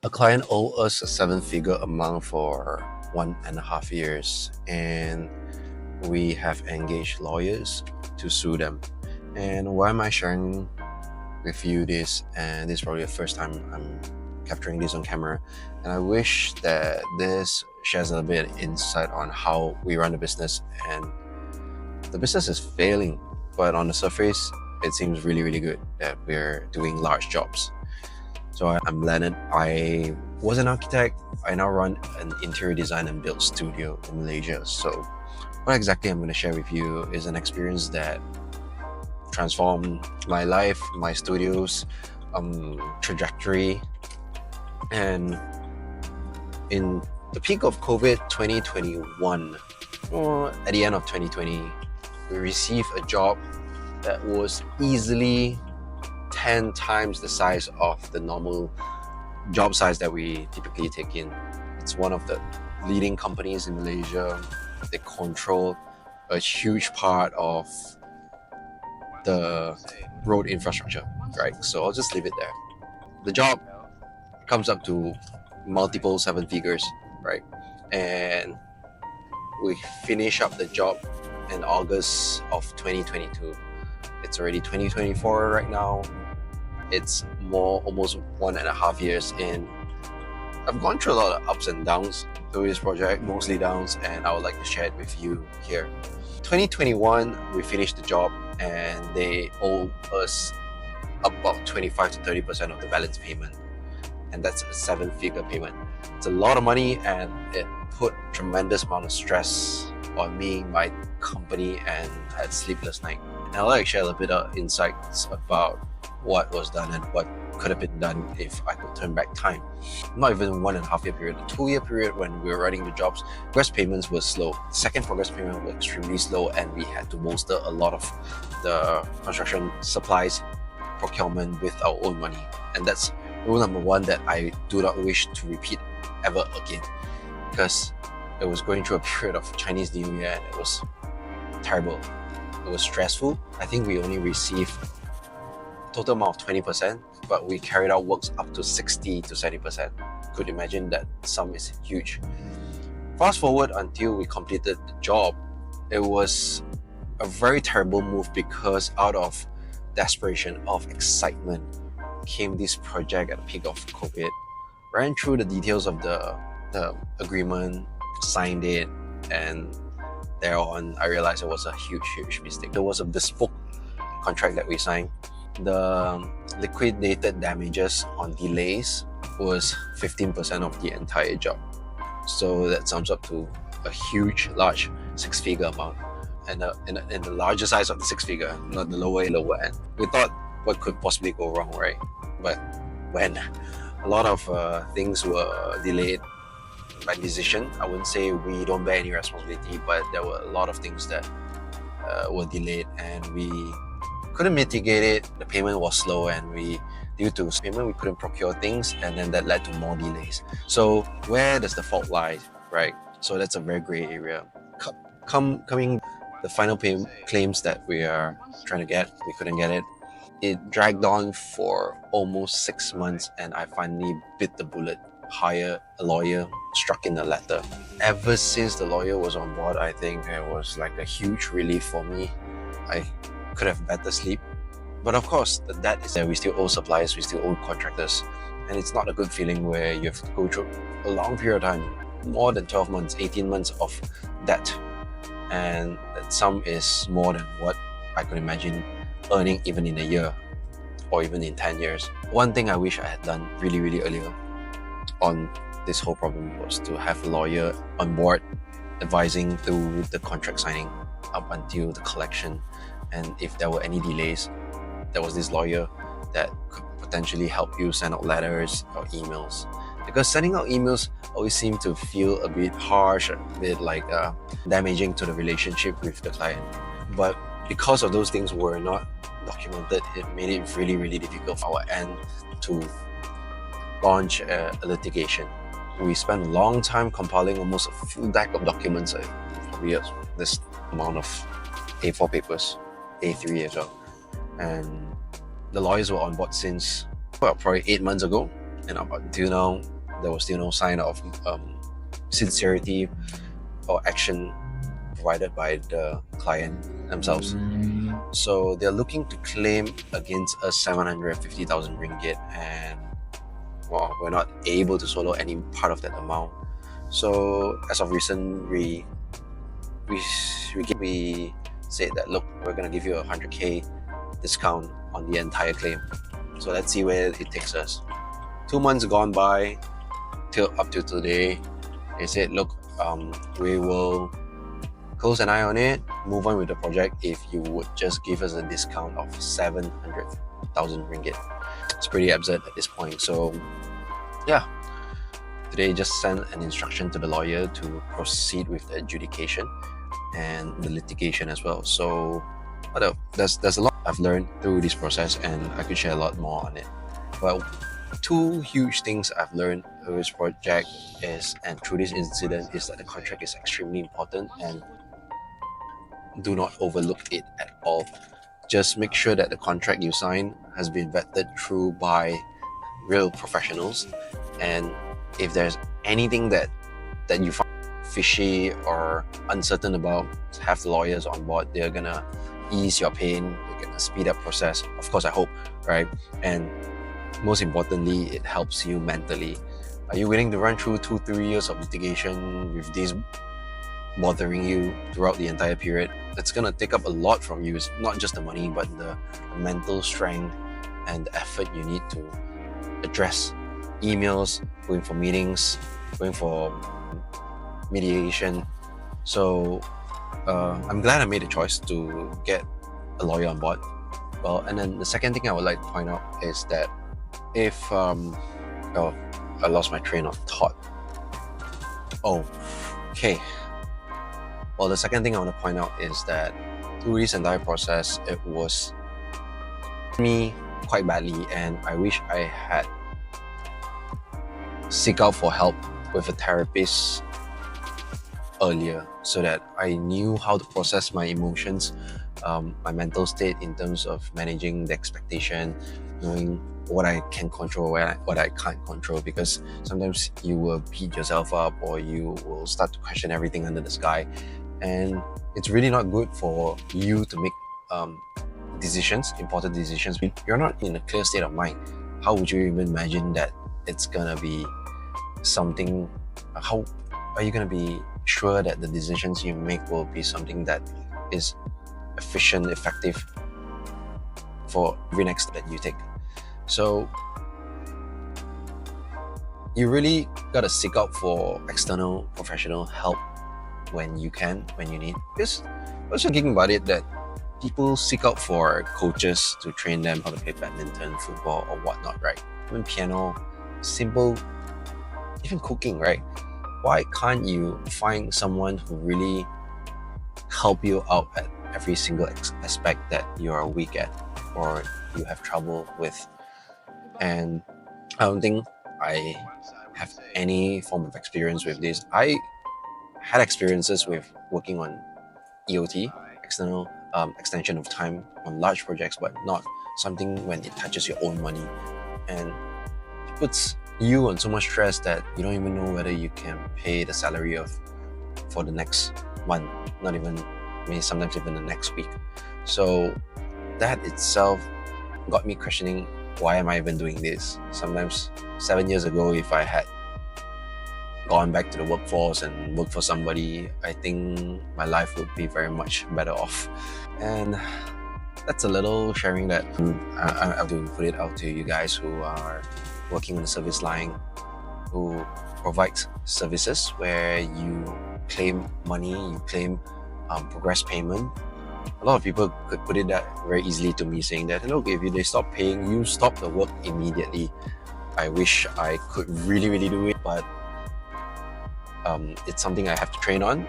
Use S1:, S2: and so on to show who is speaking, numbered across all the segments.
S1: A client owed us a seven-figure amount for 1.5 years, and we have engaged lawyers to sue them. And why am I sharing with you this? And this is probably the first time I'm capturing this on camera. And I wish that this shares a little bit of insight on how we run the business. And the business is failing, but on the surface, it seems really, really good that we're doing large jobs. So I'm Leonard. I was an architect. I now run an interior design and build studio in Malaysia. So what exactly I'm going to share with you is an experience that transformed my life, my studio's trajectory. And in the peak of COVID 2021, or at the end of 2020, we received a job that was easily 10 times the size of the normal job size that we typically take in. It's one of the leading companies in Malaysia. They control a huge part of the road infrastructure, right? So I'll just leave it there. The job comes up to multiple seven figures, right? And we finish up the job in August of 2022. It's already 2024 right now. It's almost 1.5 years in. I've gone through a lot of ups and downs through this project, mostly downs, and I would like to share it with you here. 2021, we finished the job and they owe us about 25 to 30% of the balance payment. And that's a seven-figure payment. It's a lot of money and it put tremendous amount of stress on me, my company, and I had sleepless night. And I'd like to share a little bit of insights about what was done and what could have been done if I could turn back time. Not even 1.5 year period, a 2 year period when we were running the jobs, progress payments were slow. The second progress payment was extremely slow and we had to bolster a lot of the construction supplies procurement with our own money. And that's rule number one that I do not wish to repeat ever again, because it was going through a period of Chinese New Year and it was terrible. It was stressful. I think we only received a total amount of 20%, but we carried out works up to 60 to 70%. Could imagine that sum is huge. Fast forward until we completed the job, it was a very terrible move because out of desperation, of excitement, came this project at the peak of COVID. Ran through the details of the agreement, signed it, and thereon I realized it was a huge mistake. There was a bespoke contract that we signed. The liquidated damages on delays was 15% of the entire job. So that sums up to a large six-figure amount. And in the larger size of the six-figure, not the lower end. We thought, what could possibly go wrong, right? But when a lot of things were delayed by decision, I wouldn't say we don't bear any responsibility, but there were a lot of things that were delayed and we couldn't mitigate it. The payment was slow and due to payment, we couldn't procure things, and then that led to more delays. So where does the fault lie, right? So that's a very gray area. Coming the final claims that we are trying to get, we couldn't get it. It dragged on for almost 6 months and I finally bit the bullet, hired a lawyer, struck in a letter. Ever since the lawyer was on board, I think it was like a huge relief for me. I could have better sleep. But of course, the debt is that we still owe suppliers, we still owe contractors. And it's not a good feeling where you have to go through a long period of time, more than 12 months, 18 months of debt. And that sum is more than what I could imagine earning even in a year or even in 10 years. One thing I wish I had done really earlier on this whole problem was to have a lawyer on board advising through the contract signing up until the collection. And if there were any delays, there was this lawyer that could potentially help you send out letters or emails. Because sending out emails always seemed to feel a bit harsh, a bit like damaging to the relationship with the client. But because of those things were not documented, it made it really difficult for our end to launch a litigation. We spent a long time compiling almost a full deck of documents, probably this amount of A4 papers, A3 as well. And the lawyers were on board since, probably 8 months ago. And up until now, there was still no sign of sincerity or action provided by the client themselves. So they're looking to claim against us 750,000 ringgit, and well, we're not able to swallow any part of that amount. So as of recent, we said that, look, we're gonna give you a 100k discount on the entire claim. So let's see where it takes us. 2 months gone by, till up to today. They said, look, we will close an eye on it, move on with the project if you would just give us a discount of 700,000 ringgit. It's pretty absurd at this point. So yeah, today just sent an instruction to the lawyer to proceed with the adjudication and the litigation as well. So there's a lot I've learned through this process, and I could share a lot more on it. But two huge things I've learned through this project and through this incident is that the contract is extremely important, and do not overlook it at all. Just make sure that the contract you sign has been vetted through by real professionals, and if there's anything that you find fishy or uncertain about, have the lawyers on board. They're gonna ease your pain, they're gonna speed up process, of course, I hope, right? And most importantly, it helps you mentally. Are you willing to run through 2-3 years of litigation with this bothering you throughout the entire period? It's gonna take up a lot from you. It's not just the money, but the mental strength and the effort you need to address emails, going for meetings, going for mediation. So I'm glad I made a choice to get a lawyer on board. Well, and then the second thing I would like to point out is that if oh, I lost my train of thought. Oh, okay. Well, the second thing I want to point out is that through this entire process, it was me quite badly, and I wish I had seek out for help with a therapist earlier, so that I knew how to process my emotions, my mental state in terms of managing the expectation, knowing what I can control, what I can't control, because sometimes you will beat yourself up or you will start to question everything under the sky, and it's really not good for you to make decisions, important decisions. You're not in a clear state of mind. How would you even imagine that it's gonna be something? How are you gonna be sure that the decisions you make will be something that is efficient, effective for every next step that you take? So you really gotta seek out for external professional help when you can, when you need. Because I was just thinking about it, that people seek out for coaches to train them how to play badminton, football, or whatnot, right? Even piano, simple, even cooking, right? Why can't you find someone who really help you out at every single aspect that you are weak at or you have trouble with? And I don't think I have any form of experience with this. I had experiences with working on EOT, external extension of time, on large projects, but not something when it touches your own money, and it puts you on so much stress that you don't even know whether you can pay the salary for the next month, not even, maybe sometimes even the next week. So that itself got me questioning, why am I even doing this? Sometimes 7 years ago, if I had gone back to the workforce and worked for somebody, I think my life would be very much better off. And that's a little sharing that I have to put it out to you guys who are working on the service line, who provides services where you claim money, you claim progress payment. A lot of people could put it that very easily to me, saying that, look, if they stop paying, you stop the work immediately. I wish I could really do it, but it's something I have to train on.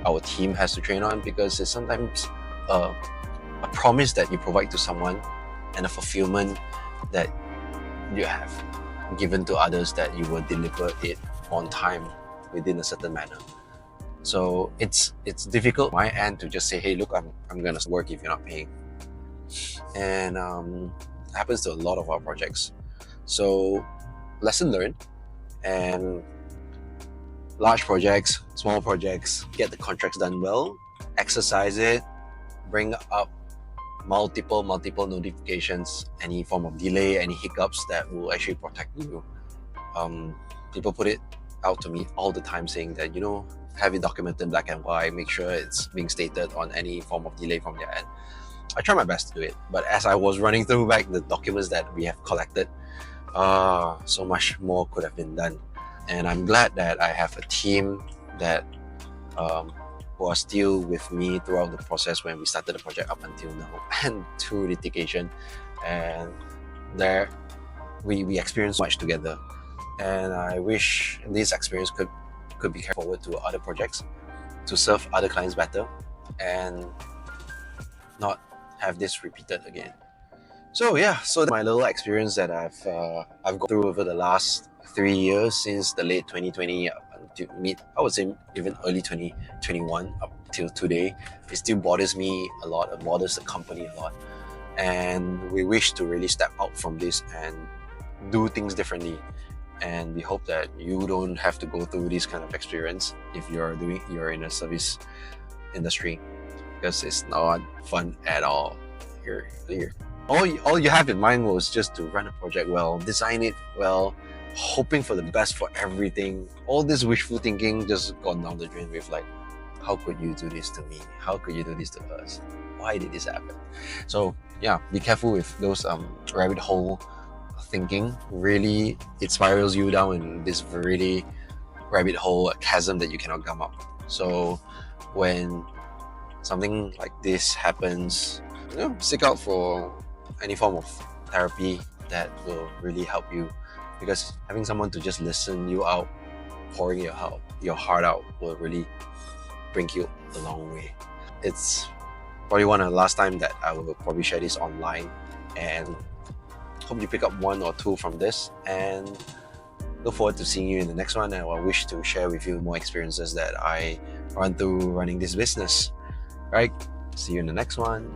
S1: Our team has to train on, because it's sometimes a promise that you provide to someone and a fulfillment that you have given to others, that you will deliver it on time within a certain manner. So it's difficult on my end to just say, hey, look, I'm gonna work if you're not paying. And it happens to a lot of our projects. So lesson learned, and large projects, small projects, get the contracts done well, exercise it, bring up multiple notifications, any form of delay, any hiccups that will actually protect you. People put it out to me all the time saying that, have it documented black and white, make sure it's being stated on any form of delay from their end. I try my best to do it, but as I was running through back the documents that we have collected, so much more could have been done. And I'm glad that I have a team that who are still with me throughout the process when we started the project up until now and through litigation. And there we experienced much together. And I wish this experience could be carried forward to other projects to serve other clients better and not have this repeated again. So yeah, so my little experience that I've gone through over the last 3 years since the late 2020 up until I would say even early 2021 up till today, it still bothers me a lot. It bothers the company a lot, and we wish to really step out from this and do things differently. And we hope that you don't have to go through this kind of experience if you're in a service industry, because it's not fun at all. All you have in mind was just to run a project well, design it well, hoping for the best for everything. All this wishful thinking just gone down the drain with like, how could you do this to me? How could you do this to us? Why did this happen? So yeah, be careful with those rabbit hole thinking. Really, it spirals you down in this really rabbit hole chasm that you cannot come up. So when something like this happens, seek out for any form of therapy that will really help you, because having someone to just listen you out, pouring your heart out, will really bring you a long way. It's probably one of the last time that I will probably share this online, and hope you pick up one or two from this, and look forward to seeing you in the next one. And I wish to share with you more experiences that I run through running this business. Right? See you in the next one.